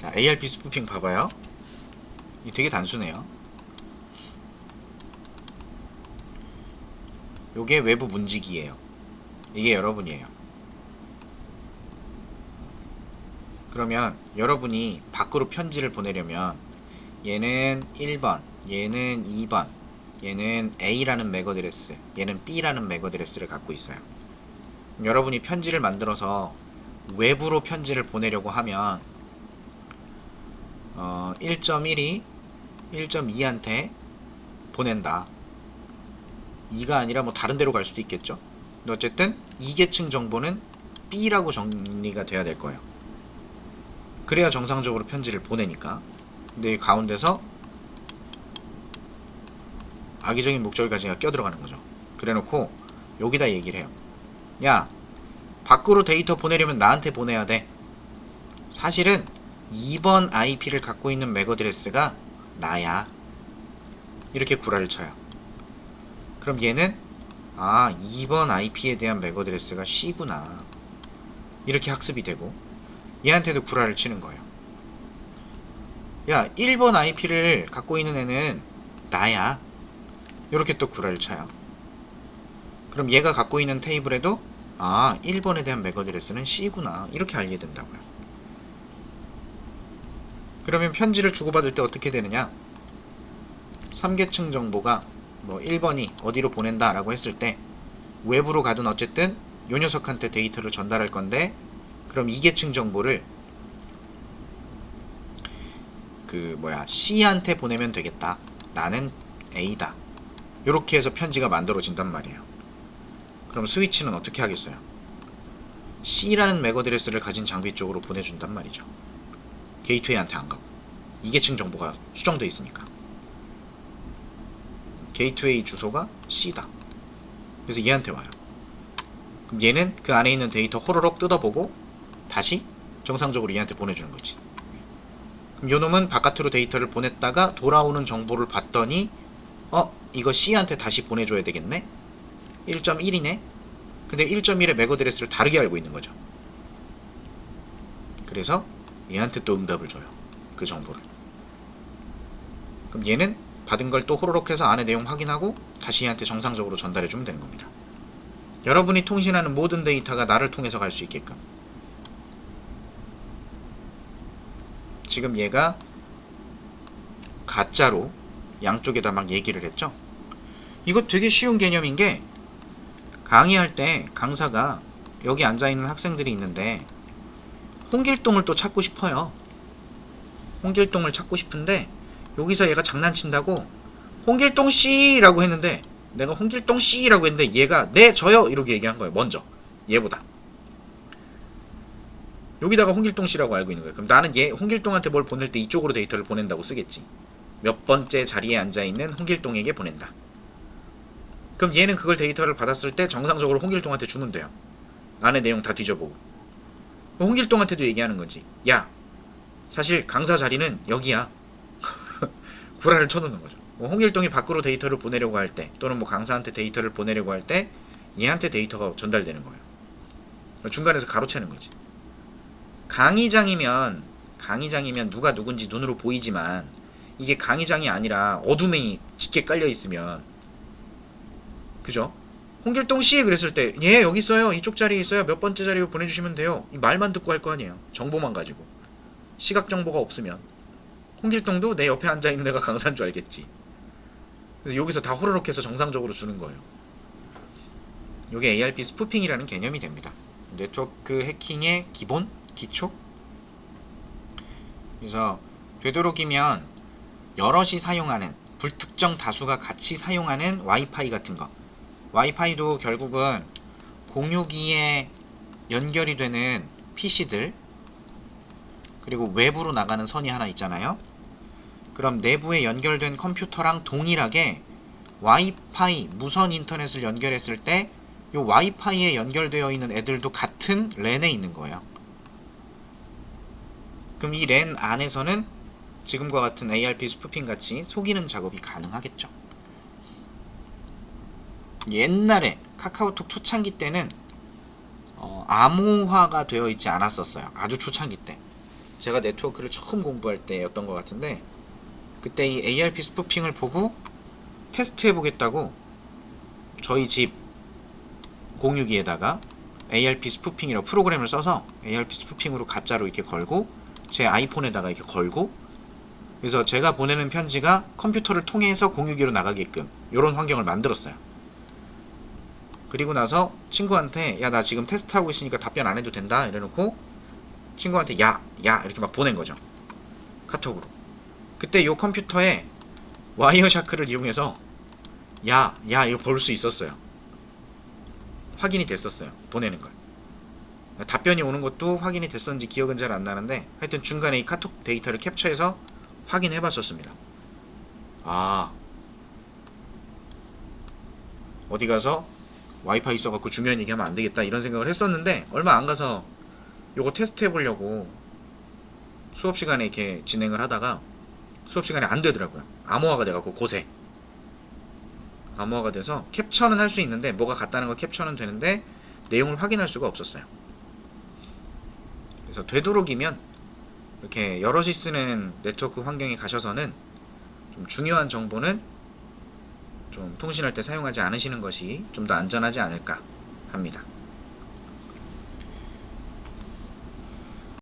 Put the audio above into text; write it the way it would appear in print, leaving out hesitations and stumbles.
자, ARP 스푸핑 봐봐요. 이 되게 단순해요. 요게 외부 문지기예요. 이게 여러분이에요. 그러면 여러분이 밖으로 편지를 보내려면 얘는 1번, 얘는 2번, 얘는 A라는 맥어드레스, 얘는 B라는 맥어드레스를 갖고 있어요. 여러분이 편지를 만들어서 외부로 편지를 보내려고 하면 1.1이 1.2한테 보낸다. 2가 아니라 뭐 다른 데로 갈 수도 있겠죠. 근데 어쨌든 2계층 정보는 B라고 정리가 돼야 될 거예요. 그래야 정상적으로 편지를 보내니까. 근데 이 가운데서 악의적인 목적을 가지고 껴들어가는 거죠. 그래놓고 여기다 얘기를 해요. 야, 밖으로 데이터 보내려면 나한테 보내야 돼. 사실은 2번 IP를 갖고 있는 맥어드레스가 나야. 이렇게 구라를 쳐요. 그럼 얘는 2번 IP에 대한 맥어드레스가 C구나. 이렇게 학습이 되고 얘한테도 구라를 치는 거예요. 야, 1번 IP를 갖고 있는 애는 나야. 이렇게 또 구라를 쳐요. 그럼 얘가 갖고 있는 테이블에도 1번에 대한 맥어드레스는 C구나. 이렇게 알게 된다고요. 그러면 편지를 주고받을 때 어떻게 되느냐? 3계층 정보가 뭐 1번이 어디로 보낸다 라고 했을 때 외부로 가든 어쨌든 요 녀석한테 데이터를 전달할 건데, 그럼 2계층 정보를 C한테 보내면 되겠다. 나는 A다. 요렇게 해서 편지가 만들어진단 말이에요. 그럼 스위치는 어떻게 하겠어요? C라는 맥어드레스를 가진 장비 쪽으로 보내준단 말이죠. 게이트웨이한테 안 가고. 2계층 정보가 수정되어 있으니까. 게이트웨이 주소가 C다. 그래서 얘한테 와요. 그럼 얘는 그 안에 있는 데이터 호로록 뜯어보고 다시 정상적으로 얘한테 보내주는 거지. 그럼 요놈은 바깥으로 데이터를 보냈다가 돌아오는 정보를 봤더니 이거 C한테 다시 보내줘야 되겠네? 1.1이네? 근데 1.1의 맥어드레스를 다르게 알고 있는 거죠. 그래서 얘한테 또 응답을 줘요. 그 정보를. 그럼 얘는 받은 걸 또 호로록 해서 안에 내용 확인하고 다시 얘한테 정상적으로 전달해주면 되는 겁니다. 여러분이 통신하는 모든 데이터가 나를 통해서 갈 수 있게끔. 지금 얘가 가짜로 양쪽에다 막 얘기를 했죠. 이거 되게 쉬운 개념인 게, 강의할 때 강사가 여기 앉아있는 학생들이 있는데 홍길동을 또 찾고 싶어요. 홍길동을 찾고 싶은데 여기서 얘가 장난친다고 홍길동씨 라고 했는데, 내가 홍길동씨 라고 했는데 얘가 네 저요 이렇게 얘기한 거예요. 먼저 얘보다. 여기다가 홍길동씨라고 알고 있는 거예요. 그럼 나는 얘 홍길동한테 뭘 보낼 때 이쪽으로 데이터를 보낸다고 쓰겠지. 몇 번째 자리에 앉아있는 홍길동에게 보낸다. 그럼 얘는 그걸 데이터를 받았을 때 정상적으로 홍길동한테 주면 돼요. 안에 내용 다 뒤져보고. 홍길동한테도 얘기하는 거지. 야, 사실 강사 자리는 여기야. 구라를 쳐놓는 거죠. 홍길동이 밖으로 데이터를 보내려고 할 때, 또는 강사한테 데이터를 보내려고 할 때 얘한테 데이터가 전달되는 거예요. 중간에서 가로채는 거지. 강의장이면 누가 누군지 눈으로 보이지만, 이게 강의장이 아니라 어둠에 짙게 깔려 있으면, 그죠? 홍길동씨 그랬을 때 예 여기 있어요, 이쪽 자리에 있어요, 몇 번째 자리로 보내주시면 돼요, 이 말만 듣고 할 거 아니에요. 정보만 가지고. 시각 정보가 없으면 홍길동도 내 옆에 앉아있는 애가 강사인 줄 알겠지. 그래서 여기서 다 호로록 해서 정상적으로 주는 거예요. 이게 ARP 스푸핑이라는 개념이 됩니다. 네트워크 해킹의 기본, 기초. 그래서 되도록이면 여럿이 사용하는, 불특정 다수가 같이 사용하는 와이파이 같은 거, 와이파이도 결국은 공유기에 연결이 되는 PC들, 그리고 외부로 나가는 선이 하나 있잖아요. 그럼 내부에 연결된 컴퓨터랑 동일하게 와이파이, 무선 인터넷을 연결했을 때 이 와이파이에 연결되어 있는 애들도 같은 랜에 있는 거예요. 그럼 이 랜 안에서는 지금과 같은 ARP 스푸핑 같이 속이는 작업이 가능하겠죠. 옛날에 카카오톡 초창기 때는 암호화가 되어 있지 않았었어요. 아주 초창기 때. 제가 네트워크를 처음 공부할 때였던 것 같은데, 그때 이 ARP 스푸핑을 보고 테스트 해보겠다고 저희 집 공유기에다가 ARP 스푸핑이라고 프로그램을 써서 ARP 스푸핑으로 가짜로 이렇게 걸고 제 아이폰에다가 이렇게 걸고, 그래서 제가 보내는 편지가 컴퓨터를 통해서 공유기로 나가게끔 이런 환경을 만들었어요. 그리고 나서 친구한테 야, 나 지금 테스트하고 있으니까 답변 안 해도 된다 이래놓고 친구한테 야 이렇게 막 보낸 거죠, 카톡으로. 그때 요 컴퓨터에 와이어샤크를 이용해서 야 이거 볼 수 있었어요. 확인이 됐었어요, 보내는 걸. 답변이 오는 것도 확인이 됐었는지 기억은 잘 안 나는데, 하여튼 중간에 이 카톡 데이터를 캡처해서 확인해 봤었습니다. 아, 어디 가서 와이파이 써갖고 중요한 얘기하면 안 되겠다 이런 생각을 했었는데, 얼마 안 가서 요거 테스트 해보려고 수업 시간에 이렇게 진행을 하다가 수업 시간에 안 되더라고요. 암호화가 돼갖고 곳에 암호화가 돼서 캡처는 할 수 있는데, 뭐가 같다는 거 캡처는 되는데 내용을 확인할 수가 없었어요. 그래서 되도록이면 이렇게 여럿이 쓰는 네트워크 환경에 가셔서는 좀 중요한 정보는 좀 통신할 때 사용하지 않으시는 것이 좀 더 안전하지 않을까 합니다.